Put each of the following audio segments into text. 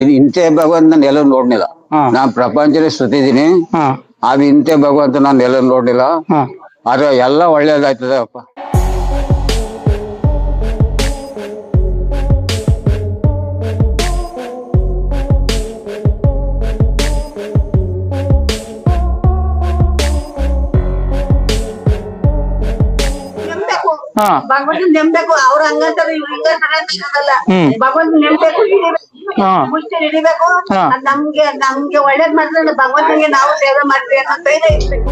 ಇಂತೆ ಭಗವಂತ ನಾನು ಎಲ್ಲೂ ನೋಡ್ಲಿಲ್ಲ. ನಾನ್ ಪ್ರಪಂಚದಲ್ಲಿ ಸುತ್ತಿದ್ದೀನಿ. ಅದು ಇಂತೆ ಭಗವಂತ ನಾನು ಎಲ್ಲೂ ನೋಡ್ಲಿಲ್ಲ. ಆದ್ರೆ ಎಲ್ಲ ಒಳ್ಳೇದಾಯ್ತದೆ ಅಪ್ಪ. ಭಗವಂತ ನೆಮ್ಬೇಕು. ಅವ್ರ ಹಂಗಂತಾರೆ ಭಗವಂತ ನೆಮ್ಬೇಕು, ಹಿಡಿಬೇಕು. ನಮ್ಗೆ ಒಳ್ಳೇದ್ ಮಾಡಿದ್ರೆ ಭಗವಂತನಿಗೆ ನಾವು ಸೇವೆ ಮಾಡ್ತೀವಿ ಅನ್ನೋ ಧೈರ್ಯ ಇರ್ಬೇಕು.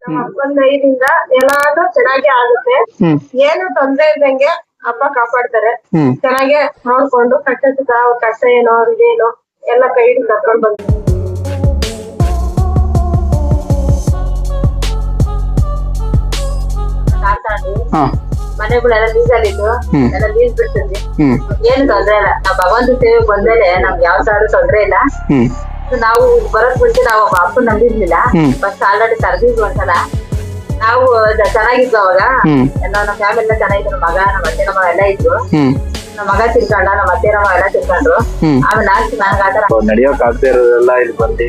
ನಮ್ಮ ಅಪ್ಪನ ದಯದಿಂದ ಎಲ್ಲಾನು ಚೆನ್ನಾಗಿ ಆಗುತ್ತೆ. ಏನು ತೊಂದ್ರೆ ಇದ್ದಂಗೆ ಅಪ್ಪ ಕಾಪಾಡ್ತಾರೆ. ಚೆನ್ನಾಗೆ ನೋಡ್ಕೊಂಡು ಕಷ್ಟ ಏನೋ ಅವ್ರಿಗೇನೋ ಎಲ್ಲ ಕೈ ಹಿಡಿದು ಕರ್ಕೊಂಡ್ ಬಂದ್ರು. ಮನೆಗಳೆಲ್ಲ ಲೀಸಲ್ಲಿದ್ದು ಎಲ್ಲ ಲೀಸ್ ಬಿಡ್ತಿದ್ವಿ. ಏನು ತೊಂದ್ರೆ ಇಲ್ಲ. ನಾವ್ ಭಗವಂತ ಸೇವೆ ಬಂದ್ಮೇಲೆ ನಮ್ಗೆ ಯಾವ ತರ ತೊಂದ್ರೆ ಇಲ್ಲ. ನಾವು ಬರೋದ್ ಮುಂಚೆ ನಾವು ಅಪ್ಪ ನಂಬಿರ್ಲಿಲ್ಲ. ಫಸ್ಟ್ ಆಲ್ರೆಡಿ ಕರ್ದಿದ್ವಿ ಒಂದ್ಸಲ. ನಾವು ಚೆನ್ನಾಗಿದ್ವು ಅವಾಗ ಎಲ್ಲ ನಮ್ಮ ಫ್ಯಾಮಿಲಿ ಎಲ್ಲ ಚೆನ್ನಾಗಿತ್ತು. ನಮ್ಮ ಮಗ ನಮ್ಮ ಅತ್ತೆ ನಮ್ಮ ಎಲ್ಲ ಇದ್ರು. ನಮ್ಮ ಮಗ ತಿರ್ಕೊಂಡ, ನಮ್ಮ ಅತ್ತೆ ನಮ್ಮ ಎಲ್ಲ ತಿರ್ಕೊಂಡ್ರು. ಆಮೇಲೆ ಲಾಸ್ಟ್ ನನ್ಗೆ ಆತರ ನಡಿಯೋಕ್ ಆಗದೆ ಇರೋದೆಲ್ಲ ಇಲ್ಲಿ ಬಂದು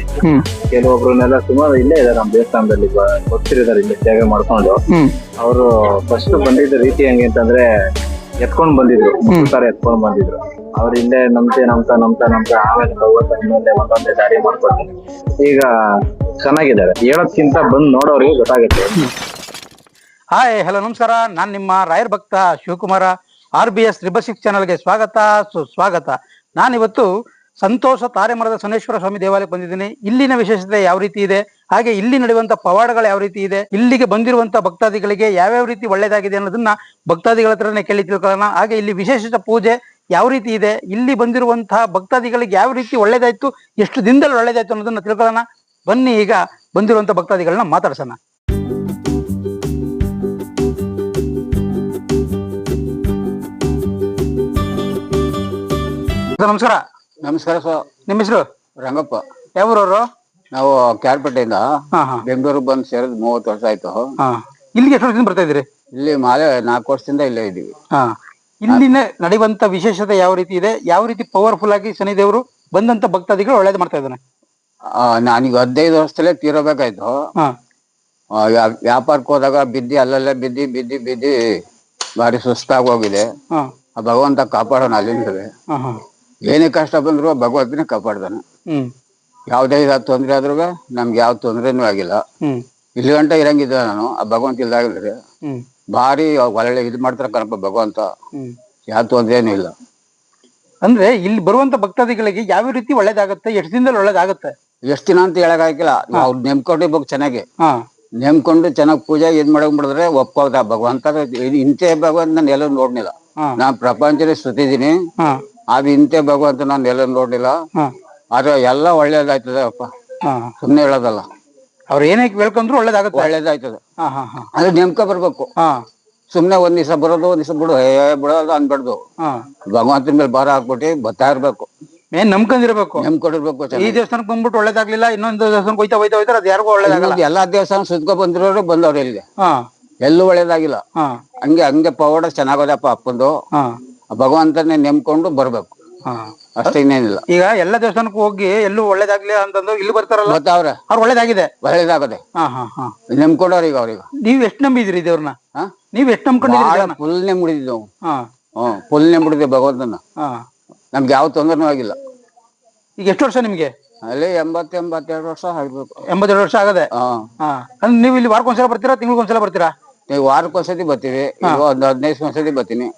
ಕೆಲವೊಬ್ರನ್ನೆಲ್ಲ ಸುಮಾರು ಇಲ್ಲೇ ಇದಾರೆ ನಮ್ಮ ದೇವಸ್ಥಾನದಲ್ಲಿ ಗೊತ್ತಿರಿದಾರೆ ಇಲ್ಲಿ ಸೇವೆ ಮಾಡ್ಕೊಂಡು. ಅವರು ಫಸ್ಟ್ ಬಂದಿದ್ದ ರೀತಿ ಹೆಂಗೆ ಅಂತಂದ್ರೆ ಎತ್ಕೊಂಡ್ ಬಂದಿದ್ರು, ತರ ಎತ್ಕೊಂಡ್ ಬಂದಿದ್ರು. ಅವ್ರು ಇಲ್ಲೇ ನಮ್ತೆ ಆಮೇಲೆ ಒಂದೊಂದೇ ದಾರಿ ಮಾಡ್ಕೊಂಡು ಈಗ ಚೆನ್ನಾಗಿದ್ದಾರೆ. ಹೇಳೋದ್ಕಿಂತ ಬಂದ್ ನೋಡೋರಿಗೆ ಗೊತ್ತಾಗುತ್ತೆ. ಹಾಯ್, ಹಲೋ, ನಮಸ್ಕಾರ. ನಾನ್ ನಿಮ್ಮ ರಾಯರ್ ಭಕ್ತ ಶಿವಕುಮಾರ. RBS 6 ಚಾನಲ್ಗೆ ಸ್ವಾಗತ, ಸುಸ್ವಾಗತ. ನಾನಿವತ್ತು ಸಂತೋಷ ತಾರೆಮರದ ಸನೇಶ್ವರ ಸ್ವಾಮಿ ದೇವಾಲಯಕ್ಕೆ ಬಂದಿದ್ದೀನಿ. ಇಲ್ಲಿನ ವಿಶೇಷತೆ ಯಾವ ರೀತಿ ಇದೆ, ಹಾಗೆ ಇಲ್ಲಿ ನಡೆಯುವಂತ ಪವಾಡಗಳು ಯಾವ ರೀತಿ ಇದೆ, ಇಲ್ಲಿಗೆ ಬಂದಿರುವಂತ ಭಕ್ತಾದಿಗಳಿಗೆ ಯಾವ್ಯಾವ ರೀತಿ ಒಳ್ಳೇದಾಗಿದೆ ಅನ್ನೋದನ್ನ ಭಕ್ತಾದಿಗಳ ಹತ್ರನೇ ಕೇಳಿ ತಿಳ್ಕೊಳ್ಳೋಣ. ಹಾಗೆ ಇಲ್ಲಿ ವಿಶೇಷ ಪೂಜೆ ಯಾವ ರೀತಿ ಇದೆ, ಇಲ್ಲಿ ಬಂದಿರುವಂತಹ ಭಕ್ತಾದಿಗಳಿಗೆ ಯಾವ ರೀತಿ ಒಳ್ಳೇದಾಯ್ತು, ಎಷ್ಟು ದಿನದಲ್ಲಿ ಒಳ್ಳೇದಾಯ್ತು ಅನ್ನೋದನ್ನ ತಿಳ್ಕೊಳ್ಳೋಣ. ಬನ್ನಿ, ಈಗ ಬಂದಿರುವಂತ ಭಕ್ತಾದಿಗಳನ್ನ ಮಾತಾಡ್ಸೋಣ. ನಮಸ್ಕಾರ. ನಮಸ್ಕಾರ ಸರ್. ನಿಮ್ಮ ಹೆಸರು? ರಂಗಪ್ಪ. ಯಾವೂರವರು? ನಾವು ಕ್ಯಾರ್ಪೇಟೆಯಿಂದ ಬೆಂಗಳೂರು ಬಂದು ಸೇರಿದ್ 30 ವರ್ಷ ಆಯ್ತು. ಇಲ್ಲಿಗೆ ಎಷ್ಟು ವರ್ಷದಿಂದ ಬರ್ತಾ ಇದ್ದೀರಿ? ಇಲ್ಲಿ 4 ವರ್ಷದಿಂದ ಇಲ್ಲೇ ಇದೀವಿ. ಇಲ್ಲಿನ ನಡೆಯುವಂತ ವಿಶೇಷತೆ ಯಾವ ರೀತಿ ಇದೆ, ಯಾವ ರೀತಿ ಪವರ್ಫುಲ್ ಆಗಿ ಶನಿದೇವರು ಬಂದಂತ ಭಕ್ತಾದಿಗಳು ಒಳ್ಳೇದು ಮಾಡ್ತಾ ಇದ್ದಾನೆ? ನಾನೀಗ 15 ವರ್ಷದಲ್ಲೇ ತೀರಬೇಕಾಯ್ತು. ವ್ಯಾಪಾರಕ್ಕೆ ಹೋದಾಗ ಅಲ್ಲಲ್ಲೇ ಬಿದ್ದಿ ಭಾರಿ ಸುಸ್ತಾಗಿ ಹೋಗಿದೆ. ಭಗವಂತ ಕಾಪಾಡೋಣ ಅಲ್ಲಿಂದಲೇ. ಏನೇ ಕಷ್ಟ ಬಂದ್ರು ಭಗವಂತನೇ ಕಾಪಾಡ್ತಾನೆ. ಯಾವ್ದೇ ತೊಂದ್ರೆ ಆದ್ರೂ ನಮ್ಗೆ ಯಾವ ತೊಂದ್ರೆನೂ ಆಗಿಲ್ಲ. ಇಲ್ಲಿ ಗಂಟ ಇರಂಗಿದ್ದ ನಾನು. ಆ ಭಗವಂತ ಇಲ್ದಾಗಿದ್ರೆ ಭಾರಿ ಒಳ್ಳೆ ಇದು ಮಾಡ್ತಾರ ಕಣಪ್ಪ ಭಗವಂತ. ಯಾವ ತೊಂದ್ರೆನೂ ಇಲ್ಲ. ಅಂದ್ರೆ ಇಲ್ಲಿ ಬರುವಂತ ಭಕ್ತಾದಿಗಳಿಗೆ ಯಾವ ರೀತಿ ಒಳ್ಳೇದಾಗತ್ತೆ, ಎಷ್ಟು ದಿನದಲ್ಲಿ ಒಳ್ಳೇದಾಗತ್ತೆ? ಎಷ್ಟ್ ದಿನ ಅಂತ ಹೇಳಕ್ಕಾಗಿಲ್ಲ. ನಾವು ನೆಮ್ಕೊಂಡಿರ್ಬೇಕು, ಚೆನ್ನಾಗಿ ನೆಮ್ಕೊಂಡು ಚೆನ್ನಾಗಿ ಪೂಜೆ ಇದ್ ಮಾಡಕ್ಬಿಡಿದ್ರೆ ಒಪ್ಕೋದ ಭಗವಂತ. ಇಂತೆ ಭಗವಂತ ನಾನು ಎಲ್ಲೂ ನೋಡ್ಲಿಲ್ಲ. ನಾನ್ ಪ್ರಪಂಚದಲ್ಲಿ ಸುತ್ತಿದ್ದೀನಿ. ಅದು ಇಂತೆ ಭಗವಂತ ನಾನು ಎಲ್ಲೂ ನೋಡ್ಲಿಲ್ಲ. ಆದ್ರೆ ಎಲ್ಲ ಒಳ್ಳೇದಾಯ್ತದೆ ಅಪ್ಪ, ಸುಮ್ನೆ ಹೇಳೋದಲ್ಲ. ಅವ್ರು ಏನೇ ಕೇಳ್ಕೊಂಡ್ರು ಒಳ್ಳೇದಾಗುತ್ತೆ. ಒಳ್ಳೇದಾಯ್ತದೆ. ಅದು ನೆಮ್ಕೊ ಬರ್ಬೇಕು. ಸುಮ್ನೆ ಒಂದ್ ದಿವಸ ಬರೋದು, ಒಂದ್ ದಿವಸ ಬಿಡೋದು ಅನ್ಬಾರ್ದು. ಭಗವಂತನ ಮೇಲೆ ಭಾರ ಹಾಕ್ಬಿಟ್ಟು ಬರ್ತಾ ಇರ್ಬೇಕು. ಏನ್ ನಂಬ್ಕೊಂಡಿರ್ಬೇಕು, ನೆಮ್ಕೊಂಡಿರ್ಬೇಕು. ಈ ದೇವಸ್ಥಾನಕ್ಕೆ ಬಂದ್ಬಿಟ್ಟು ಒಳ್ಳೇದಾಗ್ಲಿಲ್ಲ, ಇನ್ನೊಂದು ದೇವಸ್ಥಾನಕ್ಕೆ ಹೋಯ್ತಾ ಅದು ಯಾರಿಗೂ ಒಳ್ಳೇದಾಗಲ್ಲ. ಎಲ್ಲಾ ದೇವಸ್ಥಾನ ಸುತ್ಕೊ ಬಂದಿರೋರು ಬಂದವ್ರು ಇಲ್ಲಿಗೆ ಎಲ್ಲೂ ಒಳ್ಳೇದಾಗಿಲ್ಲ. ಹಂಗೆ ಪವಾಡ ಚೆನ್ನಾಗೋದಪ್ಪ ಅಪ್ಪಂದು. ಭಗವಂತನೇ ನೆಮ್ಕೊಂಡು ಬರ್ಬೇಕು, ಅಷ್ಟೇ, ಇನ್ನೇನಿಲ್ಲ. ಈಗ ಎಲ್ಲ ದೇವಸ್ಥಾನಕ್ಕೂ ಹೋಗಿ ಎಲ್ಲೂ ಒಳ್ಳೇದಾಗ್ಲಿ ಅಂತಂದು ಇಲ್ಲಿ ಬರ್ತಾರಲ್ಲ, ಅವ್ರು ಒಳ್ಳೇದಾಗಿದೆ. ಒಳ್ಳೇದಾಗದೆ ನೆಮ್ಕೊಂಡವ್ರ. ಈಗ ಅವ್ರಿಗೆ ನೀವ್ ಎಷ್ಟು ನಂಬಿದ್ರಿ ದೇವ್ರನ್ನ? ನೀವ್ ಎಷ್ಟು ನಂಬ್ಕೊಂಡಿದ್ರಿ? ಫುಲ್ ನೆಮ್ಬಿಡಿದ್ವಿ. ಫುಲ್ ನೆಮ್ಬಿಡಿದ್ವಿ ಭಗವಂತನ. ನಮ್ಗೆ ಯಾವ ತೊಂದರೆನೂ ಆಗಿಲ್ಲ. ಈಗ ಎಷ್ಟು ವರ್ಷ ನಿಮ್ಗೆ? ಅಲ್ಲಿ 82 ವರ್ಷ ಆಗ್ಬೇಕು. 82 ವರ್ಷ ಆಗದೆ. ನೀವು ಇಲ್ಲಿ ವಾರಕ್ಕೊಂದ್ಸಲ ಬರ್ತೀರಾ, ತಿಂಗ್ಳಿಗೊಂದ್ಸಲ ಬರ್ತೀರಾ? ನೀವು ವಾರಕ್ಕೊಂದ್ಸತಿ ಬರ್ತೀವಿ, ಒಂದ್ 15 ಒಂದ್ಸತಿ ಬರ್ತೀನಿ.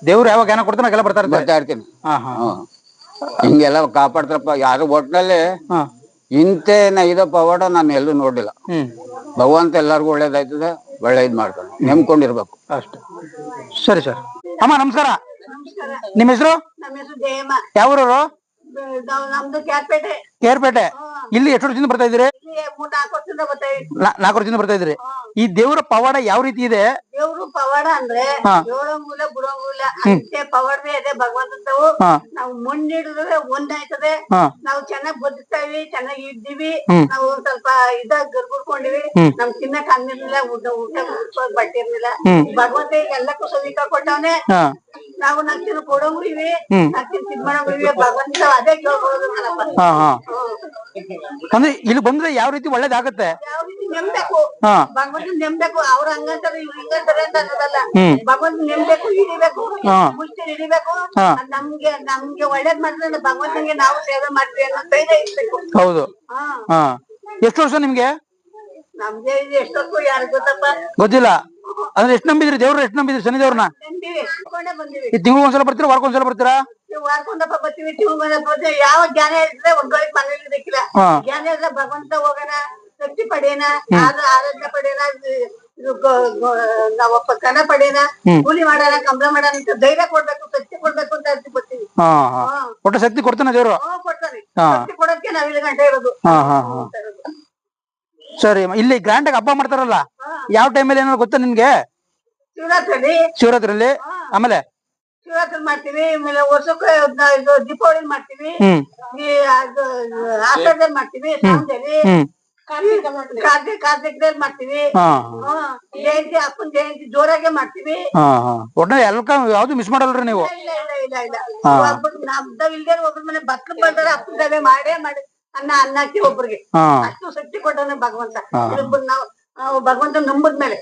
ದೇವ್ರು ಯಾವಾಗ ಜ್ಞಾನ ಕೊಡ್ತಾನೆ ನಾಗೆಲ್ಲ ಬರ್ತಾ ಇರ್ತೀನಿ. ಹಿಂಗೆಲ್ಲ ಕಾಪಾಡ್ತಾರಪ್ಪ. ಯಾರು ಒಟ್ನಲ್ಲಿ ಇಂತೆ ಇದ ಪವಾಡ ನಾನು ಎಲ್ಲೂ ನೋಡಿಲ್ಲ. ಭಗವಂತ ಎಲ್ಲಾರ್ಗು ಒಳ್ಳೇದಾಯ್ತದೆ, ಒಳ್ಳೆ ಇದ್ ಮಾಡ್ತಾನೆ. ನೆಮ್ಕೊಂಡಿರ್ಬೇಕು ಅಷ್ಟೇ. ಸರಿ ಸರ್. ಅಮ್ಮ ನಮಸ್ಕಾರ. ನಿಮ್ಮ ಹೆಸರು? ನಮ್ಮ ಹೆಸರು ಜಯಮ್ಮ. ಯಾವೂರವರು? ನಮ್ದು ಕ್ಯಾರ್ಪೇಟೆ. ಕೇರ್ಪೇಟೆ. ಇಲ್ಲಿ ಎಷ್ಟು ವರ್ಷದಿಂದ ಬರ್ತಾ ಇದ್ದೀರಿ? 3-4 ವರ್ಷದಿಂದ ಬರ್ತಾ ಇದ್ವಿ. 4 ವರ್ಷದಿಂದ ಬರ್ತಾ ಇದ್ರಿ. ಈ ದೇವರ ಪವಾಡ ಯಾವ ರೀತಿ ಇದೆ? ದೇವ್ರು ಪವಾಡ ಅಂದ್ರೆ ಏಳೋ ಮೂಲ ಬಿಡೋ ಮೂಲ ಅಂತೆ ಪವಾಡವೇ ಇದೆ ಭಗವಂತವು. ನಾವು ಮಣ್ಣಿಡಿದ್ರೆ ಒಂದಾಯ್ತದೆ. ನಾವು ಚೆನ್ನಾಗ್ ಬದುಕ್ತಾವಿ, ಚೆನ್ನಾಗಿ ಇದ್ದೀವಿ. ನಾವು ಸ್ವಲ್ಪ ಇದಾಗ ಗರ್ಗುಡ್ಕೊಂಡಿವಿ. ನಮ್ ತಿನ್ನಕ್ ಅನ್ನಿರ್ಲಿಲ್ಲ, ಊಟ ಬಟ್ಟೆ ಇರ್ಲಿಲ್ಲ. ಭಗವಂತ ಎಲ್ಲಕ್ಕೂ ಸವಿಕ ಕೊಟ್ಟವನೆ. ನಾವು ನಕ್ಕಿನ ಕೊಡೋಂಗ್ರಿವಿ, ನಕ್ಕಿನ ಇದ್ ಮಾಡೋಂಗ್ರಿವಿ. ಭಗವಂತ ಅದೇ ಕೇಳ್ಕೊಳ್ಳೋದು ಕಣಪ್ಪ. ಅಂದ್ರೆ ಇಲ್ಲಿ ಬಂದ್ರೆ ಯಾವ ರೀತಿ ಒಳ್ಳೇದಾಗತ್ತೆ? ಯಾವ ರೀತಿ ನೆಮ್ಬೇಕು, ಭಗವಂತ ನೆಮ್ಬೇಕು. ಅವ್ರ ಹಂಗಂತಾರೆ ಇವ್ರು ಹಿಂಗಂತಾರೆ ಅಂತ ಅನ್ನೋದಲ್ಲ. ಭಗವಂತ ನೆಮ್ಬೇಕು, ಹಿಡಿಬೇಕು, ಮುಷ್ಟಿ ಹಿಡಿಬೇಕು. ನಮ್ಗೆ ಒಳ್ಳೇದ್ ಮಾಡಿದ್ರೆ ಭಗವಂತನಿಗೆ ನಾವು ಸೇವೆ ಮಾಡ್ತೀವಿ ಅನ್ನೋ ಧೈರ್ಯ ಇರ್ಬೇಕು. ಹೌದು. ಎಷ್ಟು ವರ್ಷ ನಿಮ್ಗೆ? ನಮ್ಗೆ ಎಷ್ಟೊತ್ತು ಯಾರು ಗೊತ್ತಪ್ಪ, ಗೊತ್ತಿಲ್ಲ. ಅಂದ್ರೆ ಎಷ್ಟು ನಂಬಿದ್ರಿ ದೇವ್ರ? ಎಷ್ಟು ನಂಬಿದ್ರಿ ಶನಿ ದೇವ್ರನ್ನ? ಬಂದಿವಿ. ಈ ತಿಂಗಳು ಒಂದ್ಸಲ ಬರ್ತೀರಾ, ವಾರಕ್ಕೊಂದ್ಸಲ ಬರ್ತೀರಾ? ವಾರಕೊಂದಪ್ಪ ಬರ್ತೀವಿ, ತಿಂಗಳು. ಯಾವ ಜ್ಞಾನ ಇದ್ರೆ ಒಂದ್ಗಳಿಗೆ ಮನೇಲಿ ಬೇಕಿಲ್ಲ. ಜ್ಞಾನ ಇದ್ರೆ ಭಗವಂತ ಹೋಗೋಣ, ಶಕ್ತಿ ಪಡೆಯೋಣ, ಆರಾಧನೆ ಪಡೆಯೋಣ, ನಾವಪ್ಪ ಕಣ ಪಡೆಯೋಣ, ಕೂಲಿ ಮಾಡೋಣ, ಕಂಬಳ ಮಾಡೋಣ ಅಂತ ಧೈರ್ಯ ಕೊಡ್ಬೇಕು, ಶಕ್ತಿ ಕೊಡ್ಬೇಕು ಅಂತ ಅರ್ಜಿ ಬರ್ತೀವಿ. ಒಟ್ಟು ಶಕ್ತಿ ಕೊಡ್ತಾನೆ ದೇವ್ರು? ಕೊಡ್ತಾನೆ. ಶಕ್ತಿ ಕೊಡೋಕೆ ನಾವ್ ಇಲ್ಲಿ ಗಂಟೆ ಇರೋದು. ಸರಿ. ಇಲ್ಲಿ ಗ್ರ್ಯಾಂಡ್ ಆಗಿ ಹಬ್ಬ ಮಾಡ್ತಾರಲ್ಲ, ಯಾವ ಟೈಮಲ್ಲಿ ಏನಾದ್ರು ಗೊತ್ತಾ ನಿನ್ಗೆ? ಶಿವರಾತ್ರಿಯಲ್ಲಿ. ಆಮೇಲೆ ಶಿವರಾತ್ರಿ ಮಾಡ್ತೀವಿ. ಆಮೇಲೆ ವರ್ಷಕ್ಕೆ ದೀಪಾವಳಿ ಮಾಡ್ತೀವಿ, ಆಷಾಢದಲ್ಲಿ ಮಾಡ್ತೀವಿ, ಸಾಂದಲ್ಲಿ ಕಾರ್ತಿಕದಲ್ಲಿ ಮಾಡ್ತೀವಿ. ಜಯಂತಿ, ಅಪ್ಪನ ಜಯಂತಿ ಜೋರಾಗೆ ಮಾಡ್ತೀವಿ. ಒಟ್ನಲ್ಲಿ ಯಾವ್ದು ಮಿಸ್ ಮಾಡಲ್ರಿ ನೀವು? ನಮ್ದ ಇಲ್ದೇ ಒಬ್ರ ಮನೆ ಬಕ್ಲು ಬಂದ್ರೆ ಅಪ್ಪನ ಸೇವೆ ಮಾಡೇ ಮಾಡಿ ಅನ್ನ ಹಾಕಿ ಒಬ್ರಿಗೆ. ಅಷ್ಟು ಶಕ್ತಿ ಕೊಟ್ಟವನೆ ಭಗವಂತ. ನಾವು ಭಗವಂತ ನಂಬದ್ಮೇಲೆ.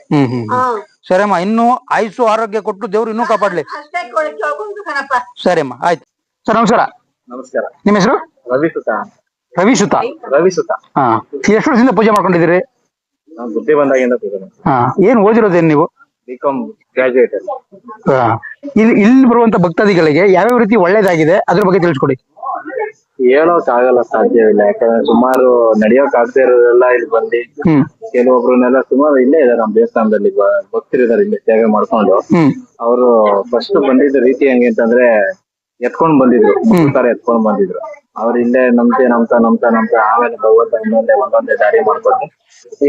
ಸರಿಯಮ್ಮ, ಇನ್ನು ಆಯುಷು ಆರೋಗ್ಯ ಕೊಟ್ಟು ದೇವ್ರು ಇನ್ನೂ ಕಾಪಾಡ್ಲಿ. ಅಷ್ಟೇ ಕೇಳ್ಕೊಂಡು ಕಣಪ್ಪ. ಸರಿಯಮ್ಮ, ಆಯ್ತು. ಸರ್ ನಮಸ್ಕಾರ. ನಮಸ್ಕಾರ. ನಿಮ್ಮ ಹೆಸರು? ರವಿಸುತ. ರವಿಸುತ. ರವಿಸುತ. ಎಷ್ಟು ವರ್ಷದಿಂದ ಪೂಜೆ ಮಾಡ್ಕೊಂಡಿದ್ದೀರಿ? ನಾವು ಬುದ್ಧಿ ಬಂದಾಗಿಂದ ಪೂಜೆ. ಏನ್ ಓದಿರೋದೇನು ನೀವು? B Com graduate. ಇಲ್ಲಿ ಬರುವಂತ ಭಕ್ತಾದಿಗಳಿಗೆ ಯಾವ್ಯಾವ ರೀತಿ ಒಳ್ಳೇದಾಗಿದೆ ಅದ್ರ ಬಗ್ಗೆ ತಿಳಿಸ್ಕೊಡಿ. ಹೇಳೋಕ್ ಆಗಲ್ಲ, ಸಾಧ್ಯವಿಲ್ಲ. ಯಾಕಂದ್ರೆ ಸುಮಾರು ನಡಿಯೋಕ್ ಆಗದೆ ಇರೋರೆಲ್ಲ ಇಲ್ಲಿ ಬಂದು ಕೆಲವೊಬ್ರನ್ನೆಲ್ಲ ಸುಮಾರು ಇಲ್ಲೇ ಇದಾರೆ ನಮ್ಮ ದೇವಸ್ಥಾನದಲ್ಲಿ ಭಕ್ತರಿದಾರೆ ಇಲ್ಲಿ ಸೇವೆ ಮಾಡ್ಕೊಂಡು. ಅವರು ಫಸ್ಟ್ ಬಂದಿದ್ದ ರೀತಿ ಹೆಂಗೆ ಅಂತಂದ್ರೆ ಎತ್ಕೊಂಡ್ ಬಂದಿದ್ರು, ಎತ್ಕೊಂಡ್ ಬಂದಿದ್ರು. ಅವ್ರು ಇಲ್ಲೇ ನಮ್ತಾ ಆಮೇಲೆ ಭಗವಂತ ಒಂದೊಂದೇ ದಾರಿ ಮಾಡ್ಕೊಂಡು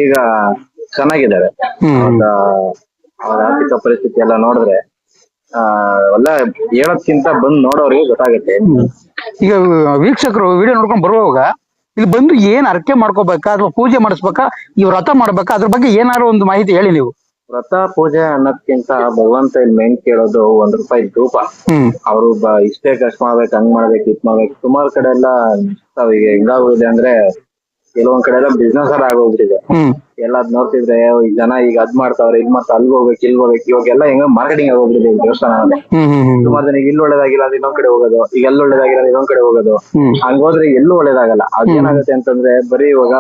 ಈಗ ಚೆನ್ನಾಗಿದ್ದಾರೆ. ಅವ್ರ ಆರ್ಥಿಕ ಪರಿಸ್ಥಿತಿ ಎಲ್ಲ ನೋಡಿದ್ರೆ ಎಲ್ಲ ಹೇಳೋದ್ಕಿಂತ ಬಂದ್ ನೋಡೋರಿಗೆ ಗೊತ್ತಾಗುತ್ತೆ. ಈಗ ವೀಕ್ಷಕರು ವಿಡಿಯೋ ನೋಡ್ಕೊಂಡ್ ಬರುವಾಗ ಇಲ್ಲಿ ಬಂದು ಏನ್ ಅರ್ಕೆ ಮಾಡ್ಕೋಬೇಕಾ ಅಥವಾ ಪೂಜೆ ಮಾಡಿಸ್ಬೇಕಾ, ಈ ವ್ರತ ಮಾಡ್ಬೇಕಾ, ಅದ್ರ ಬಗ್ಗೆ ಏನಾದ್ರು ಒಂದು ಮಾಹಿತಿ ಹೇಳಿ ನೀವು. ವ್ರತ ಪೂಜೆ ಅನ್ನೋದ್ಕಿಂತ ಭಗವಂತ ಇಲ್ಲಿ ಮೇನ್ ಕೇಳೋದು ₹1 ಧೂಪ. ಅವ್ರು ಇಷ್ಟೇ ಕಷ್ಟ ಮಾಡ್ಬೇಕು, ಹಂಗ್ ಮಾಡ್ಬೇಕು, ಇದ್ ಮಾಡ್ಬೇಕು. ಸುಮಾರು ಕಡೆ ಎಲ್ಲ ಈಗ ಹೆಂಗಾಗೋಗಿದೆ ಅಂದ್ರೆ ಕೆಲವೊಂದ್ ಕಡೆ ಎಲ್ಲ ಬಿಸ್ನೆಸ್ ಆಗೋಗ್ಬಿಟ್ಟಿದೆ. ಎಲ್ಲ ನೋಡ್ತಿದ್ರೆ ಈ ಜನ ಈಗ ಅದ್ ಮಾಡ್ತಾವ್ರೆ, ಇದ್ ಮಾಡ್ತಾ ಅಲ್ಗ್ ಹೋಗ್ಬೇಕು, ಇಲ್ಗ್ ಹೋಗ್ಬೇಕು. ಇವಾಗೆಲ್ಲ ಹೆಂಗ ಮಾರ್ಕೆಟಿಂಗ್ ಆಗೋಗ್ಬಿಟ್ಟಿದೆ ಈ ದೇವಸ್ಥಾನ. ಸುಮಾರು ಜನ ಇಲ್ಲಿ ಒಳ್ಳೇದಾಗಿಲ್ಲ ಅಂದ್ರೆ ಇನ್ನೊಂದ್ ಕಡೆ ಹೋಗೋದು, ಈಗ ಎಲ್ಲಿ ಒಳ್ಳೇದಾಗಿಲ್ಲ ಇನ್ನೊಂದ್ ಕಡೆ ಹೋಗೋದು. ಹಂಗೋದ್ರೆ ಎಲ್ಲೂ ಒಳ್ಳೇದಾಗಲ್ಲ. ಅದೇನಾಗುತ್ತೆ ಅಂತಂದ್ರೆ ಬರೀ ಇವಾಗ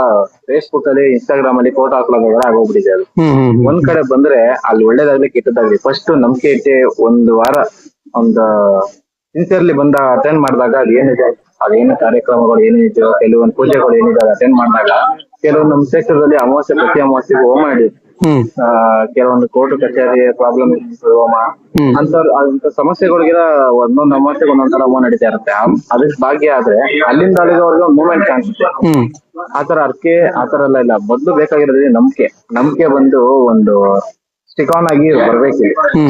ಫೇಸ್ಬುಕ್ ಅಲ್ಲಿ, ಇನ್ಸ್ಟಾಗ್ರಾಮ್ ಅಲ್ಲಿ ಫೋಟೋ ಹಾಕ್ಲೋದ್ರೆ ಆಗೋಗ್ಬಿಟ್ಟಿದೆ ಅದು. ಒಂದ್ ಕಡೆ ಬಂದ್ರೆ ಅಲ್ಲಿ ಒಳ್ಳೇದಾಗ್ಲಿ ಕೆಟ್ಟದಾಗ್ಲಿ ಫಸ್ಟ್ ನಂಬಿಕೆ ಇಟ್ಟೆ ಒಂದು ವಾರ ಒಂದು ಸಿನ್ಸಿಯರ್ಲಿ ಬಂದ ಅಟೆಂಡ್ ಮಾಡಿದಾಗ ಅದೇನು ಕಾರ್ಯಕ್ರಮಗಳು ಏನಿದೆಯೋ, ಕೆಲವೊಂದು ಪೂಜೆಗಳು ಏನಿದೆ ಅಟೆಂಡ್ ಮಾಡಿದಾಗ ಕೆಲವೊಂದು ನಮ್ಮ ಕ್ಷೇತ್ರದಲ್ಲಿ ಅಮಾವಾಸ್ಯೆ ಪ್ರತಿ ಅಮಾವಾಸ್ಯೆಗೆ ಹೋಮ ಮಾಡಿ ಕೆಲವೊಂದು ಕೋರ್ಟ್ ಕಚೇರಿ ಪ್ರಾಬ್ಲಮ್ ಹೋಮ ಅಂತ ಸಮಸ್ಯೆಗಳಿಗೆಲ್ಲ ಒಂದೊಂದು ಅಮಾವಾಸ್ಯೆಗೆ ಒಂದೊಂದ್ಸಲ ಹೋಮ ನಡೀತಾ ಇರುತ್ತೆ. ಅದಕ್ಕೆ ಭಾಗ್ಯ ಆದ್ರೆ ಅಲ್ಲಿಂದ ಅಲ್ಲಿಗೆ ಒಂದು ಮೂವ್ಮೆಂಟ್ ಕಾಣಿಸುತ್ತೆ. ಆತರ ಅರ್ಕೆ ಆತರ ಎಲ್ಲ ಇಲ್ಲ. ಮೊದ್ಲು ಬೇಕಾಗಿರೋದೇ ನಂಬಿಕೆ ಬಂದು ಒಂದು ಸ್ಟಿಕ್ ಆನ್ ಆಗಿ ಬರ್ಬೇಕು.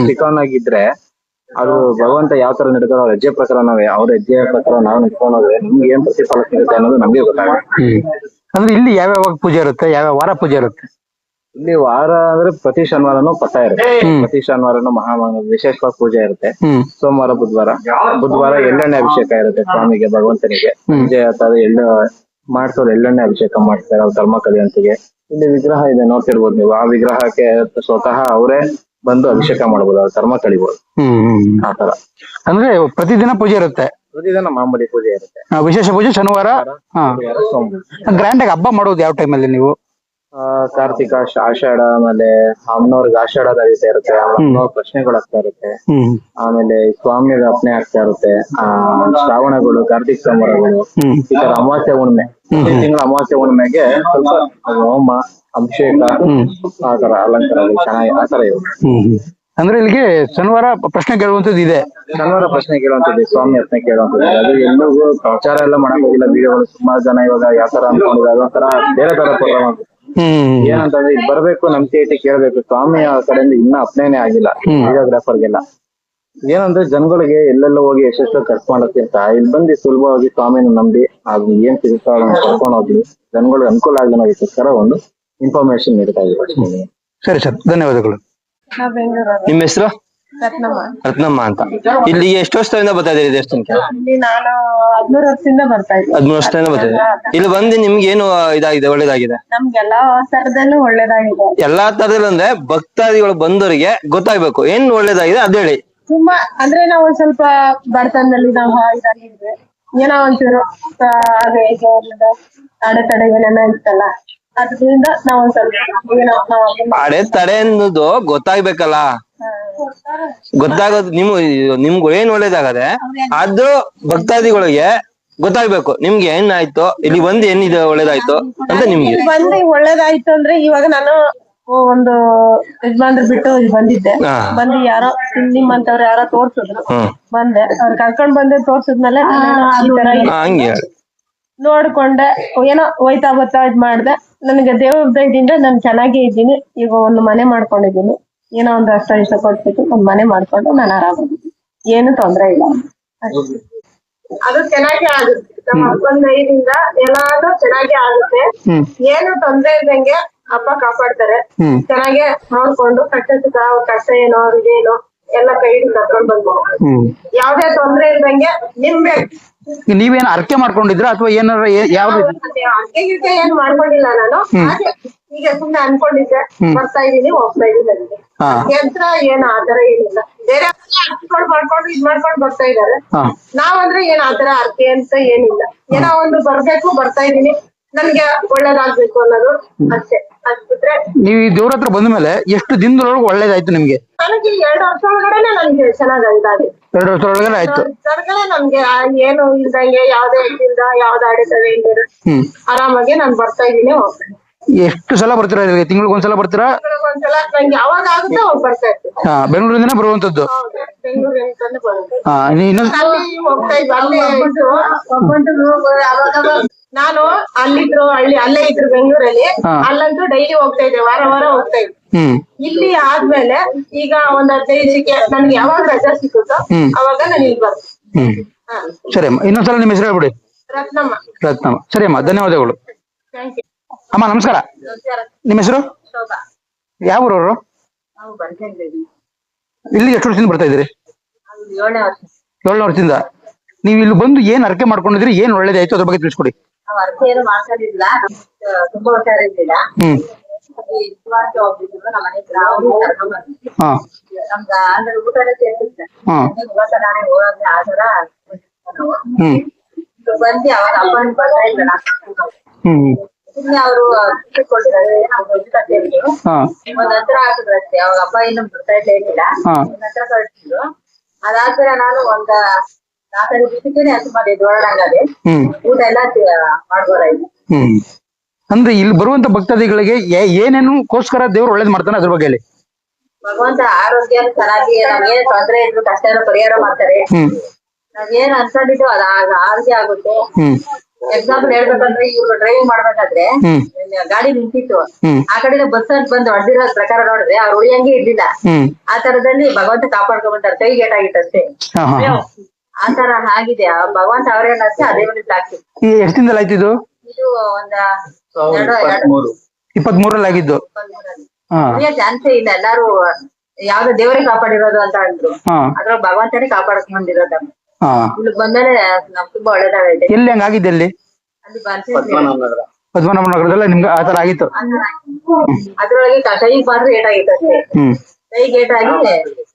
ಸ್ಟಿಕ್ ಆನ್ ಆಗಿದ್ರೆ ಅದು ಭಗವಂತ ಯಾವ ತರ ನಡ್ತಾರೋ ಅವ್ರ ಹೆಜ್ಜೆ ಪ್ರಕಾರ ಅವ್ರ ಹೆಜ್ಜೆ ಪ್ರಕಾರ ನಾವು ನಿಂತ್ಕೊಂಡೋದ್ರೆ ನಿಮ್ಗೆ ಏನ್ ಪ್ರತಿಫಲ ಸಿಗುತ್ತೆ ಅನ್ನೋದು ನಮ್ಗೆ ಗೊತ್ತಾಗುತ್ತೆ. ಅಂದ್ರೆ ಇಲ್ಲಿ ಯಾವ್ಯಾವ ಪೂಜೆ ಇರುತ್ತೆ, ಯಾವ ವಾರ ಪೂಜೆ ಇರುತ್ತೆ? ಇಲ್ಲಿ ವಾರ ಅಂದ್ರೆ ಪ್ರತಿ ಶನಿವಾರನು ಪಥ ಇರುತ್ತೆ. ಪ್ರತಿ ಶನಿವಾರನು ವಿಶೇಷವಾದ ಪೂಜೆ ಇರುತ್ತೆ. ಸೋಮವಾರ ಬುಧವಾರ ಎಳ್ಳೆಣ್ಣೆ ಅಭಿಷೇಕ ಇರುತ್ತೆ ಸ್ವಾಮಿಗೆ, ಭಗವಂತನಿಗೆ. ಸಂಜೆ ಅಥವಾ ಮಾಡ್ಸೋರು ಎಳ್ಳೆಣ್ಣೆ ಅಭಿಷೇಕ ಮಾಡ್ತಾರೆ ಅವ್ರ ಧರ್ಮಕಲಿಯಂತಿಗೆ. ಇಲ್ಲಿ ವಿಗ್ರಹ ಇದೆ ನೋಡ್ತಿರ್ಬೋದು ನೀವು. ಆ ವಿಗ್ರಹಕ್ಕೆ ಸ್ವತಃ ಅವರೇ ಬಂದು ಅಭಿಷೇಕ ಮಾಡ್ಬೋದು, ಅವ್ರ ಕರ್ಮ ಕಳಿಬಹುದು. ಆತರ ಅಂದ್ರೆ ಪ್ರತಿದಿನ ಪೂಜೆ ಇರುತ್ತೆ? ಪ್ರತಿದಿನ ಮಾಮೂಲಿ ಪೂಜೆ ಇರುತ್ತೆ. ವಿಶೇಷ ಪೂಜೆ ಶನಿವಾರ, ಸೋಮವಾರ. ಗ್ರ್ಯಾಂಡ್ ಆಗಿ ಹಬ್ಬ ಮಾಡೋದು ಯಾವ ಟೈಮಲ್ಲಿ ನೀವು? ಕಾರ್ತಿಕ, ಆಷಾಢ, ಆಮೇಲೆ ಅಮ್ಮನವ್ರಿಗೆ ಆಷಾಢದ ನಡೀತಾ ಇರುತ್ತೆ. ಅಮ್ಮನವ್ರ ಪ್ರಶ್ನೆಗಳು ಆಗ್ತಾ ಇರುತ್ತೆ. ಆಮೇಲೆ ಸ್ವಾಮಿಯ ಅರ್ಪಣೆ ಆಗ್ತಾ ಇರುತ್ತೆ. ಶ್ರಾವಣಗಳು, ಕಾರ್ತಿಕ ಸೋಮವಾರಗಳು, ಈ ತರ ಅಮಾವಾಸ್ಯೆ ಹುಣ್ಣಿಮೆ, ತಿಂಗಳ ಅಮಾವಾಸ್ಯೆ ಹುಣ್ಣಿಮೆಗೆ ಸ್ವಲ್ಪ ಹೋಮ, ಅಭಿಷೇಕ, ಆತರ ಅಲಂಕಾರ ಚೆನ್ನಾಗಿ ಆತರ ಇರುತ್ತೆ. ಅಂದ್ರೆ ಇಲ್ಲಿಗೆ ಶನಿವಾರ ಪ್ರಶ್ನೆ ಕೇಳುವಂತದ್ದು ಇದೆ. ಶನಿವಾರ ಪ್ರಶ್ನೆ ಕೇಳುವಂತದ್ದು, ಸ್ವಾಮಿ ಹತ್ನೆ ಕೇಳುವಂತದ್ದು. ಅದು ಎಲ್ಲರಿಗೂ ಪ್ರಚಾರ ಎಲ್ಲ ಮಾಡಕ್ ಹೋಗಿಲ್ಲ. ವಿಡಿಯೋಗಳು ಸುಮಾರು ಜನ ಇವಾಗ ಯಾವ ತರ ಅನ್ಕೊಂಡಿದ್ದಾರೆ ಅದೊಂಥರ ಬೇರೆ ತರ ಪ್ರೋಗ್ರಾಮ್. ಏನಂತಂದ್ರೆ ಇಲ್ಲಿ ಬರ್ಬೇಕು, ನಂಬಿಕೆ ಇಟ್ಟು ಕೇಳ್ಬೇಕು. ಸ್ವಾಮಿ ಕಡೆಯಿಂದ ಇನ್ನ ಅಪ್ನೇನೆ ಆಗಿಲ್ಲ ವಿಡಿಯೋಗ್ರಾಫರ್ಗೆಲ್ಲ. ಏನಂದ್ರೆ ಜನಗಳಿಗೆ ಎಲ್ಲೆಲ್ಲ ಹೋಗಿ ಎಷ್ಟೆಷ್ಟೋ ಖರ್ಚು ಮಾಡೋಕ್ಕಿಂತ ಇಲ್ಲಿ ಬಂದು ಸುಲಭವಾಗಿ ಸ್ವಾಮಿನ ನಂಬಿ ಅದು ಏನ್ ಸಿಗುತ್ತೋ ಅದನ್ನ ಕರ್ಕೊಂಡು ಹೋಗ್ಲಿ, ಜನಗಳಿಗೆ ಅನುಕೂಲ ಆಗಲಿ ಅನ್ನೋದಕ್ಕೋಸ್ಕರ ಒಂದು ಇನ್ಫಾರ್ಮೇಶನ್ ನೀಡ್ತಾ ಇದ್ದೀವಿ. ಸರಿ ಸರ್, ಧನ್ಯವಾದಗಳು. ನಿಮ್ಮ ಹೆಸರು? ರತ್ನಮ್ಮ ಅಂತ. ಇಲ್ಲಿ ಎಷ್ಟು ವರ್ಷದಿಂದ ಬರ್ತಾ ಇದ್ದೀರಿ ದೇವಸ್ಥಾನಕ್ಕೆ? ನಾನು 13 ವರ್ಷದಿಂದ ಬರ್ತಾ ಇದ್ದೀನಿ. 13 ವರ್ಷದಿಂದ ಬರ್ತಾ ಇದ್ದೀರಿ. ಇಲ್ಲಿ ಬಂದು ನಿಮ್ಗೆ ಏನು ಇದಾಗಿದೆ, ಒಳ್ಳೇದಾಗಿದೆ? ನಮ್ಗೆಲ್ಲಾ ತರದಲ್ಲೂ ಒಳ್ಳೇದಾಗಿದೆ. ಎಲ್ಲಾ ತರದಲ್ಲಿ ಅಂದ್ರೆ ಭಕ್ತಾದಿಗಳು ಬಂದವರಿಗೆ ಗೊತ್ತಾಗ್ಬೇಕು ಏನ್ ಒಳ್ಳೇದಾಗಿದೆ ಅದ್ ಹೇಳಿ. ತುಂಬಾ ಅಂದ್ರೆ ನಾವು ಒಂದ್ ಸ್ವಲ್ಪ ಬಡತನದಲ್ಲಿ ನಾವು ಇದಾಗಿದ್ವಿ, ಏನೋ ಒಂಚೂರು ಅಡೆತಡೆ ಏನೇನೋ ಇತ್ತಲ್ಲ, ಅದರಿಂದ ನಾವ್ ಒಂದ್ ಸ್ವಲ್ಪ ಏನೋ ಅಡೆತಡೆ ಅನ್ನೋದು ಗೊತ್ತಾಗ್ಬೇಕಲ್ಲ. ಗೊತ್ತಾಗೋದು ನಿಮ್ಗೆ ಏನ್ ಒಳ್ಳೇದಾಗದೆ ಅದು ಭಕ್ತಾದಿಗಳಿಗೆ ಗೊತ್ತಾಗ್ಬೇಕು. ನಿಮ್ಗೆ ಏನಾಯ್ತು, ಇಲ್ಲಿ ಬಂದು ಏನಿದೆ ಒಳ್ಳೇದಾಯ್ತು ಅಂತ ನಿಮ್ಗೆ ಬಂದು ಒಳ್ಳೇದಾಯ್ತು ಅಂದ್ರೆ ಇವಾಗ ನಾನು ಒಂದು ಯಜಮಾನ್ರು ಬಿಟ್ಟು ಇಲ್ಲಿ ಬಂದಿದ್ದೆ. ಬಂದು ಯಾರೋ ನಿಮ್ಮಂತವ್ರು ಯಾರೋ ತೋರ್ಸಿದ್ರು, ಬಂದೆ. ಅವ್ರು ಕರ್ಕೊಂಡ್ ಬಂದೆ, ತೋರ್ಸಿದ್ಮೇಲೆ ಈ ತರ ಹಂಗೆ ನೋಡ್ಕೊಂಡೆ, ಏನೋ ಹೋಯ್ತಾ ಬರ್ತಾ ಇದ್ ಮಾಡ್ದೆ. ನನಗೆ ದೇವ್ರ ಇದರಿಂದ ನಾನು ಚೆನ್ನಾಗೇ ಇದ್ದೀನಿ. ಈಗ ಒಂದು ಮನೆ ಮಾಡ್ಕೊಂಡಿದ್ದೀನಿ, ಏನೋ ಒಂದು ಅಷ್ಟ ಕೊಟ್ಬಿಟ್ಟು ಒಂದ್ ಮನೆ ಮಾಡ್ಕೊಂಡು ನಾನು ಆರಾಮಾಗಿದ್ದೀನಿ, ಏನು ತೊಂದ್ರೆ ಇಲ್ಲ. ಅದು ಚೆನ್ನಾಗಿ ಆಗುತ್ತೆ. ನಮ್ಮ ಹಬ್ಬದ ದಯದಿಂದ ಎಲ್ಲಾದ್ರೂ ಚೆನ್ನಾಗಿ ಆಗುತ್ತೆ. ಏನು ತೊಂದ್ರೆ ಇದ್ದಂಗೆ ಹಬ್ಬ ಕಾಪಾಡ್ತಾರೆ. ಚೆನ್ನಾಗೆ ನೋಡ್ಕೊಂಡು ಕಷ್ಟ ಏನೋ ಇದೇನೋ ಎಲ್ಲ ಕೈ ಕರ್ಕೊಂಡ್ ಬಂದ್ಬೋದು. ಯಾವ್ದೇ ತೊಂದ್ರೆ ಇಲ್ದಂಗೆ ನಿಮ್ಗೆ ನೀವೇನ್ ಅರ್ಕೆ ಮಾಡ್ಕೊಂಡಿದ್ರ ಅಥವಾ ಏನಾರ ಯಾವ್ದು? ಅರ್ಕೆ ಏನ್ ಮಾಡ್ಕೊಂಡಿಲ್ಲ ನಾನು. ಹಾಗೆ ಈಗ ಸುಮ್ನೆ ಅನ್ಕೊಂಡಿದ್ದೆ, ಬರ್ತಾ ಇದೀನಿ ಹೋಗ್ತಾ ಇದೀನಿ ನನಗೆ ಯಂತ್ರ ಏನು ಆತರ ಏನಿಲ್ಲ. ಬೇರೆ ಮಾಡ್ಕೊಂಡು ಇದ್ ಮಾಡ್ಕೊಂಡು ಬರ್ತಾ ಇದಾರೆ. ನಾವಂದ್ರೆ ಏನ್ ಆತರ ಅರ್ಕೆ ಅಂತ ಏನಿಲ್ಲ. ಏನೋ ಒಂದು ಬರ್ಬೇಕು, ಬರ್ತಾ ಇದೀನಿ, ನನ್ಗೆ ಒಳ್ಳೇದಾಗ್ಬೇಕು ಅನ್ನೋದು ಅಷ್ಟೇ. ಅದ್ಬಿಟ್ರೆ ನೀವು ಈ ದೇವ್ರ ಹತ್ರ ಬಂದ ಮೇಲೆ ಎಷ್ಟು ದಿನದೊಳಗೆ ಒಳ್ಳೇದಾಯ್ತು ನಿಮ್ಗೆ? ನನಗೆ 2 ವರ್ಷ ಒಳಗಡೆ ನನ್ಗೆ ಚೆನ್ನಾಗ್ ಅಂತಾಗಿ. 2 ವರ್ಷ ಒಳಗಡೆ ಆಯ್ತು. ನಮ್ಗೆ ಏನು ಇಲ್ದಂಗೆ ಯಾವ್ದೇ ಇದ್ದಿಲ್ದ ಯಾವ್ದು ಅಡೆತಡೆ ಇಲ್ದಿರ ಆರಾಮಾಗಿ ನಾನ್ ಬರ್ತಾ ಇದೀನಿ, ಹೋಗ್ತೇನೆ. ಎಷ್ಟು ಸಲ ಬರ್ತೀರಾ? ತಿಂಗಳಿಗೆ ಒಂದ್ಸಲ ಬರ್ತೀರಾ? ಒಂದ್ಸಲ ನಂಗೆ ಯಾವಾಗ ಆಗುತ್ತೆ ಅವಾಗ ಬರ್ತಾ ಇರ್ತೀನಿ. ಬೆಂಗಳೂರಿಂದ ಬರುವಂತದ್ದು? ಬೆಂಗಳೂರಿಂದ ಬರುತ್ತೆ. ಇನ್ನೊಂದು ಹೋಗ್ತಾ ಇದ್ವಿ, ಅಲ್ಲೇ ನಾನು ಅಲ್ಲಿದ್ರು ಅಲ್ಲೇ ಇದ್ರು ಬೆಂಗಳೂರಲ್ಲಿ. ಅಲ್ಲಂತೂ ಡೈಲಿ ಹೋಗ್ತಾ ಇದ್ದೆ, ವಾರ ವಾರ ಹೋಗ್ತಾ ಇದ್ದೆ. ಇಲ್ಲಿ ಆದ್ಮೇಲೆ ಈಗ ಒಂದ್ 15 ದಿವಸಕ್ಕೆ ನನ್ಗೆ ಯಾವಾಗ ರಜಾ ಸಿಕ್ಕುತ್ತೋ ಅವಾಗ ನಾನು ಇಲ್ಲಿ ಬರ್ತೀನಿ. ಸರಿ ಅಮ್ಮ, ಇನ್ನೊಂದ್ಸಲ ನಿಮ್ಮ ಹೆಸರು ಹೇಳ್ಬಿಡಿ. ರತ್ನಮ್ಮ. ರತ್ನಮ್ಮ. ಸರಿ ಅಮ್ಮ, ಧನ್ಯವಾದಗಳು. ಥ್ಯಾಂಕ್ ಯು ಅಮ್ಮ. ನಮಸ್ಕಾರ. ನಿಮ್ಮ ಹೆಸರು? ಶೋಭಾ. ಯಾವ ಊರವರು? ನಾವು ಬಂದಿದ್ದೀವಿ. ಇಲ್ಲಿ ಎಷ್ಟು ವರ್ಷದಿಂದ ಬರ್ತಾ ಇದ್ದೀರಿ? 7ನೇ ವರ್ಷ. 7ನೇ ವರ್ಷದಿಂದ. ನೀವು ಇಲ್ಲಿ ಬಂದು ಏನ್ ಅರ್ಕೆ ಮಾಡ್ಕೊಂಡಿದ್ರಿ, ಏನ್ ಒಳ್ಳೇದಾಯ್ತು ಅದ್ರ ಬಗ್ಗೆ ತಿಳಿಸ್ಕೊಡಿ. ನಾವು ಅರ್ಕೆ ಏನು ಮಾಡ್ಕೊಂಡಿಲ್ಲ, ತುಂಬಾ ಹುಷಾರಿರ್ಲಿಲ್ಲ. ಹೋಗ್ಬಿಟ್ಟಿದ್ರು ನಮ್ಮ ಮನೆ ಹತ್ರ, ಅವ್ರು ಕರ್ಕೊಂಡ್ ಬಂದಿದ್ರು. ನಮ್ಗ ಅಂದ್ರೆ ಊಟನೇ ಸೇರ್ತಿದ್ದೆ, ನಾನೇ ಹೋಗೋದ್ರೆ ಆ ತರ ಬಂದು ಅವಾಗ ಹಬ್ಬ ಬರ್ತಾ ಇದ್ರಲ್ಲ, ಸುಮ್ನೆ ಅವರು ಕೊಟ್ಟಿದ್ದಾರೆ. ಒಂದ್ ಹತ್ರ ಹಾಕಿದ್ರು ಅಷ್ಟೇ. ಅವಾಗ ಹಬ್ಬ ಏನು ಬರ್ತಾ ಇರ್ಲಿಲ್ಲ, ಒಂದ್ ಹತ್ರ ಕಳಿಸಿದ್ರು. ಅದಾದ್ಮೇಲೆ ನಾನು ಒಂದ್ 4-5 ದಿವಸಕ್ಕೆ ಸುಮಾರು ದೊಡ್ಡಂಗದೆ ಊಟ ಎಲ್ಲ ಮಾಡ್ಬೋದಾಯ್ತು. ಅಂದ್ರೆ ಇಲ್ಲಿ ಬರುವಂತ ಭಕ್ತಾದಿಗಳಿಗೆ ಏನೇನುಗೋಸ್ಕರ ದೇವ್ರು ಒಳ್ಳೇದ್ ಮಾಡ್ತಾನೆ, ಅದ್ರ ಬಗ್ಗೆ ಹೇಳಿ. ಭಗವಂತ ಆರೋಗ್ಯ ಚೆನ್ನಾಗಿ, ನಮ್ಗೇನ್ ತೊಂದ್ರೆ ಇದ್ರು ಕಷ್ಟ ಎಲ್ಲ ಪರಿಹಾರ ಮಾಡ್ತಾರೆ. ನಾವೇನ್ ಅನ್ಕೊಂಡಿದ್ದು ಅದ ಆರೋಗ್ಯ ಆಗುತ್ತೆ. ಎಕ್ಸಾಂಪಲ್ ಹೇಳ್ಬೇಕಂದ್ರೆ, ಇವ್ರು ಡ್ರೈವಿಂಗ್ ಮಾಡ್ಬೇಕಾದ್ರೆ ಗಾಡಿ ನಿಂತಿತ್ತು, ಆ ಕಡೆ ಬಸ್ ಬಂದು ಹೊಡೆದಿರೋ ಪ್ರಕಾರ ನೋಡಿದ್ರೆ ಅವ್ರು ಉಳಿಯಂಗೆ ಇರ್ಲಿಲ್ಲ. ಆ ತರದಲ್ಲಿ ಭಗವಂತ ಕಾಪಾಡ್ಕೊಂಡ್ಬಂತಾರೆ. ಕೈ ಗೇಟ್ ಆಗಿತ್ತು ಅಷ್ಟೇ, ಆ ತರ ಆಗಿದೆ. ಭಗವಂತ ಅವ್ರೇನ್ ಅಷ್ಟೇ ಅದೇ ಒಂದು ಸಾಕ್ಷಿ. ಎಷ್ಟು ದಿನದಲ್ಲಿ ಆಯ್ತಿದ್ದು? ಇದು ಒಂದ 23ರಲ್ಲಿ ಆಗಿದ್ದು. ಚಾನ್ಸೇ ಇಲ್ಲ. ಎಲ್ಲಾರು ಯಾವ್ದೋ ದೇವರೇ ಕಾಪಾಡಿರೋದು ಅಂತ ಅಂದ್ರು, ಅದ್ರ ಭಗವಂತನೇ ಕಾಪಾಡಕ್ ಬಂದಿರೋದ. ಇಲ್ಲಿ ಬಂದ್ರೆ ನಮ್ಗೆ ತುಂಬಾ ಒಳ್ಳೇದಾಗೈತೆ. ಎಲ್ಲಿ ಹಂಗಾಗಿದ್ದೆ? ಅಲ್ಲಿ ಪದ್ಮನಾಭ ನಗರದಲ್ಲ ನಿಮ್ಗೆ ಆತರ ಆಗಿತ್ತು? ಅದ್ರೊಳಗೆ ಕೈಗೆ ಮಾತ್ರ ಏಟಾಗಿತ್ತು ಅಷ್ಟೇ. ಕೈ ಗೇಟ್ ಆಗಿ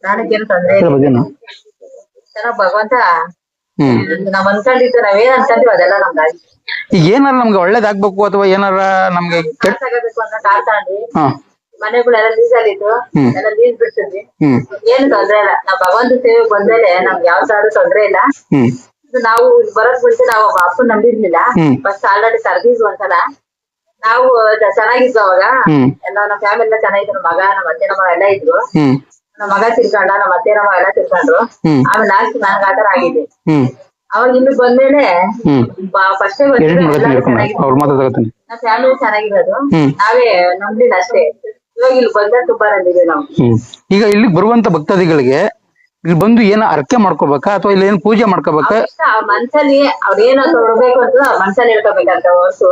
ನಾನಕ್ಕೇನು ತೊಂದ್ರೆ ಇಲ್ಲ. ಚೆನ್ನಾಗ್ ಭಗವಂತ ನಾವ್ ಅನ್ಕೊಂಡಿದ್ದು, ನಾವೇನ್ ಅನ್ಕೊಂತೀವಿ ಅದೆಲ್ಲ ನಮ್ಗೆ ಆಗಿ. ಈಗ ಏನಾರ ನಮ್ಗೆ ಒಳ್ಳೇದಾಗ್ಬೇಕು ಅಥವಾ ಏನಾರ ನಮ್ಗೆ ಆಗಬೇಕು ಅಂತ ಕಾರ್ ತಗೊಂಡ್ವಿ. ಮನೆಗಳೆಲ್ಲ ಲೀಸ್ ಆಗಿತ್ತು, ಎಲ್ಲ ಲೀಸ್ ಬಿಡ್ತಿದ್ವಿ. ಏನು ತೊಂದ್ರೆ ಇಲ್ಲ. ನಾವ್ ಭಗವಂತ ಸೇವೆ ಬಂದ್ಮೇಲೆ ನಮ್ಗೆ ಯಾವ ತರ ತೊಂದ್ರೆ ಇಲ್ಲ. ನಾವು ಬರೋದ್ ಮುಂಚೆ ನಾವು ಅಪ್ಪನ್ ನಂಬಿರ್ಲಿಲ್ಲ. ಫಸ್ಟ್ ಆಲ್ರೆಡಿ ಕರ್ದಿದ್ವಿ ಒಂದ್ಸಲ. ನಾವು ಚೆನ್ನಾಗಿದ್ವು ಅವಾಗ ಎಲ್ಲ. ನಮ್ಮ ಫ್ಯಾಮಿಲಿ ಎಲ್ಲ ಚೆನ್ನಾಗಿದ್ರು, ಮಗ ನಮ್ಮ ಅತ್ತೆ ನಮ್ಮ ಎಲ್ಲ ಇದ್ರು. ನಮ್ಮ ಮಗ ತಿರ್ಕೊಂಡ, ನಮ್ಮ ಅತ್ತೆ ನಮ್ಮ ಎಲ್ಲ ತಿರ್ಕೊಂಡ್ರು. ಆಮೇಲೆ ಲಾಸ್ಟ್ ನನ್ಗೆ ಆತರ ಆಗಿದೆ. ಅವಾಗ ಇಲ್ಲಿ ಬಂದ್ಮೇಲೆ ಫಸ್ಟೇ ನಮ್ಮ ಫ್ಯಾಮಿಲಿ ಚೆನ್ನಾಗಿರೋದು, ನಾವೇ ನಂಬಿಲ್ಲ ಅಷ್ಟೇ. ಇವಾಗ ಇಲ್ಲಿ ಬಂದ ತುಂಬಾ ನಂಬಿದೆ ನಾವು. ಈಗ ಇಲ್ಲಿ ಬರುವಂತ ಭಕ್ತಾದಿಗಳಿಗೆ ಇಲ್ಲಿ ಬಂದು ಏನ ಅರ್ಕೆ ಮಾಡ್ಕೋಬೇಕಾ ಅಥವಾ ಇಲ್ಲಿ ಏನ್ ಪೂಜೆ ಮಾಡ್ಕೋಬೇಕಾ? ಅವ್ರ ಮನ್ಸಲ್ಲಿ ಅವ್ರೇನೋ ತೊಡಬೇಕು ಅಂತ ಅವ್ರ ಮನ್ಸಲ್ಲಿ ಹೇಳ್ಕೋಬೇಕಂತ ಹೊರತು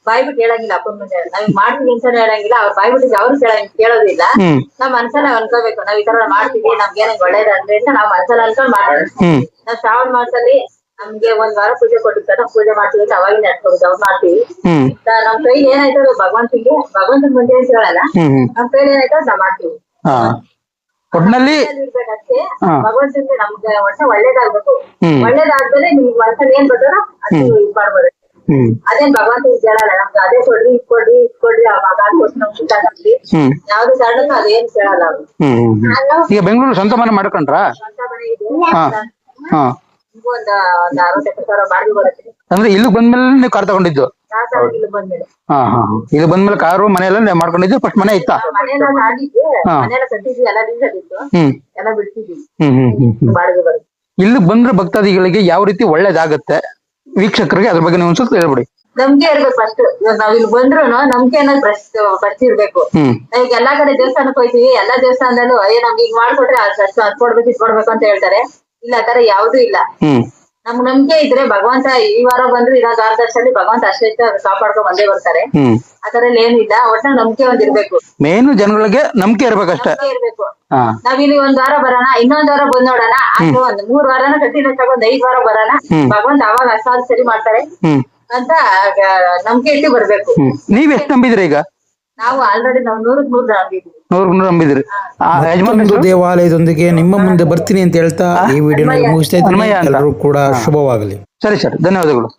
ಬಾಯ್ಬಿಟ್ಟು ಹೇಳಂಗಿಲ್ಲ. ಅಪ್ಪನ ಮುಂದೆ ನಾವ್ ಮಾಡ್ತೀವಿ ಅಂತಾನೆ ಹೇಳಂಗಿಲ್ಲ, ಅವ್ರ ಬಾಯ್ಬಿಟ್ಟು ಅವ್ರು ಕೇಳೋದಿಲ್ಲ. ನಾವ್ ಮನ್ಸಲ್ಲಿ ಅನ್ಕೋಬೇಕು, ನಾವ್ ಈ ತರ ಮಾಡ್ತೀವಿ, ನಮ್ಗೆ ಏನಂಗ್ ಒಳ್ಳೇದಂದ್ರೆ ಅಂತ ನಾವ್ ಮನ್ಸಲ್ಲಿ ಅನ್ಕೊಂಡ್ ಮಾಡ್ತೀವಿ. ನಾವ್ ಶ್ರಾವಣ ಮಾಸದಲ್ಲಿ ನಮ್ಗೆ ಒಂದ್ ವಾರ ಪೂಜೆ ಕೊಟ್ಟಿರ್ತಾರೆ, ಪೂಜೆ ಮಾಡ್ತೀವಿ ಅಂತ ಅವಾಗಿನ ನಡ್ಕೊಂಡು ಅವ್ರು ಮಾಡ್ತೀವಿ. ನಮ್ ಕೈಲಿ ಏನಾಯ್ತೋ ಭಗವಂತನ ಮುಂದೆ ಅಂತ ಹೇಳಲ್ಲ, ನಮ್ ಕೈಲಿ ಏನಾಯ್ತೋ ನಾವ್ ಮಾಡ್ತೀವಿ. ಒಟ್ನಲ್ಲಿ ಇರ್ಬೇಕಷ್ಟೇ ಭಗವಂತನಿಗೆ ನಮ್ಗೆ ಒಟ್ಟ ಒಳ್ಳೇದಾಗ್ಬೇಕು. ಒಳ್ಳೇದಾದ್ಮೇಲೆ ನಿಮ್ಗೆ ಮನ್ಸಲ್ಲಿ ಏನ್ ಬರ್ತಾರೋ ಅದು ಇದ್ ಮಾಡ್ಬೋದು. ಅದೇನ್ ಭಗವಂತ ಕೇಳಲ್ಲ ನಮ್ಗೆ, ಅದೇ ಕೊಡ್ರಿ ಇಟ್ಕೊಡ್ರಿ ನಮ್ಗೆ ಯಾವ್ದು ಕಾರಣಕ್ಕೂ ಅದೇನ್ ಕೇಳಲ್ಲ ಅವ್ರು. ಈಗ ಬೆಂಗಳೂರು ಸ್ವಂತ ಮನೆ ಮಾಡ್ಕೊಂಡ್ರ? ಸ್ವಂತ ಮನೆ ಇದೆ, ಒಂದ್ 60,000 ಬಾಡಿಗೆ ಬರುತ್ತೆ. ಅಂದ್ರೆ ಇಲ್ಲಿ ಬಂದ್ಮೇಲೆ ನೀವು ಕಾರ್ ತಗೊಂಡಿದ್ದು? ಇಲ್ಲಿ ಬಂದ್ಮೇಲೆ ಇಲ್ಲಿ ಬಂದ್ಮೇಲೆ ಕಾರು ಮನೆಯೆಲ್ಲ ಮಾಡ್ಕೊಂಡಿದ್ದು? ಫಸ್ಟ್ ಮನೆ ಇತ್ತ? ಮನೆಯೆಲ್ಲ ಮಾಡಿದ್ವಿ, ಮನೆಯೆಲ್ಲ ಕಟ್ಟಿದ್ವಿ, ಎಲ್ಲ ನಿಲ್ಸದಿತ್ತು, ಎಲ್ಲ ಬಿಡ್ತಿದ್ವಿ, ಬಾಡಿಗೆ ಬರುತ್ತೆ. ಇಲ್ಲಿ ಬಂದ್ರೆ ಭಕ್ತಾದಿಗಳಿಗೆ ಯಾವ ರೀತಿ ಒಳ್ಳೇದಾಗತ್ತೆ ವೀಕ್ಷಕರಿಗೆ ಅದ್ರ ಬಗ್ಗೆ ನೀವು ಒಂದ್ಸಲ ಹೇಳ್ಬಿಡಿ. ನಂಬಿಕೆ ಇರ್ಬೇಕು ಫಸ್ಟ್. ಇವಾಗ ನಾವ್ ಇಲ್ಲಿ ಬಂದ್ರು ನಂಬಿಕೆ ಅನ್ನೋದು ಫಸ್ಟ್ ಇರ್ಬೇಕು. ಈಗ ಎಲ್ಲಾ ಕಡೆ ದೇವಸ್ಥಾನಕ್ಕೆ ಹೋಯ್ತೀವಿ, ಎಲ್ಲಾ ದೇವಸ್ಥಾನದಲ್ಲೂ ನಮ್ಗೆ ಈಗ ಮಾಡ್ಕೊಟ್ರೆ ಅದ್ ಕೊಡ್ಬೇಕು ಇದ್ ಕೊಡ್ಬೇಕು ಅಂತ ಹೇಳ್ತಾರೆ. ಇಲ್ಲ ಆ ತರ ಯಾವ್ದು ಇಲ್ಲ. ನಮ್ಗ್ ನಂಬಿಕೆ ಇದ್ರೆ ಭಗವಂತ ಈ ವಾರ ಬಂದ್ರು ಇನ್ನೊಂದ್ 6 ವರ್ಷದಲ್ಲಿ ಭಗವಂತ ಅಷ್ಟೇ ಕಾಪಾಡ್ಕೊಂಡ್ ಬಂದೇ ಬರ್ತಾರೆ. ಆತರ ಏನು ಇಲ್ಲ, ಒಟ್ಟ ನಂಬಿಕೆ ಒಂದ್ ಇರ್ಬೇಕು. ಮೇನ್ ಜನಗಳಿಗೆ ನಂಬಿಕೆ ಇರ್ಬೇಕಷ್ಟೇ. ಇರ್ಬೇಕು. ನಾವ್ ಇಲ್ಲಿ ಒಂದ್ ವಾರ ಬರೋಣ, ಇನ್ನೊಂದ್ ವಾರ ಬಂದ್ ನೋಡೋಣ, ಅಥವಾ ಒಂದ್ 3 ವಾರನ ಕಂಟಿನ್ಯೂ ಒಂದ್ 5 ವಾರ ಬರೋಣ, ಭಗವಂತ ಅವಾಗ ಅಷ್ಟಾದ್ ಸರಿ ಮಾಡ್ತಾರೆ ಅಂತ ನಂಬಿಕೆ ಇಟ್ಟು ಬರ್ಬೇಕು. ನೀವ್ ಎಷ್ಟು ನಂಬಿದ್ರಿ? ಈಗ ನಾವು ಆಲ್ರೆಡಿ ನಾವು 100ಕ್ಕೆ 100 ನಂಬಿದ್ವಿ. 100ಕ್ಕೆ 100 ನಂಬಿದ್ರಿ. ದೇವಾಲಯದೊಂದಿಗೆ ನಿಮ್ಮ ಮುಂದೆ ಬರ್ತೀನಿ ಅಂತ ಹೇಳ್ತಾ ಈ ವಿಡಿಯೋನ ಮುಗಿಸ್ತಾ ಇದ್ದೀನಿ. ಎಲ್ಲರೂ ಕೂಡ ಶುಭವಾಗಲಿ. ಸರಿ ಸರ್, ಧನ್ಯವಾದಗಳು.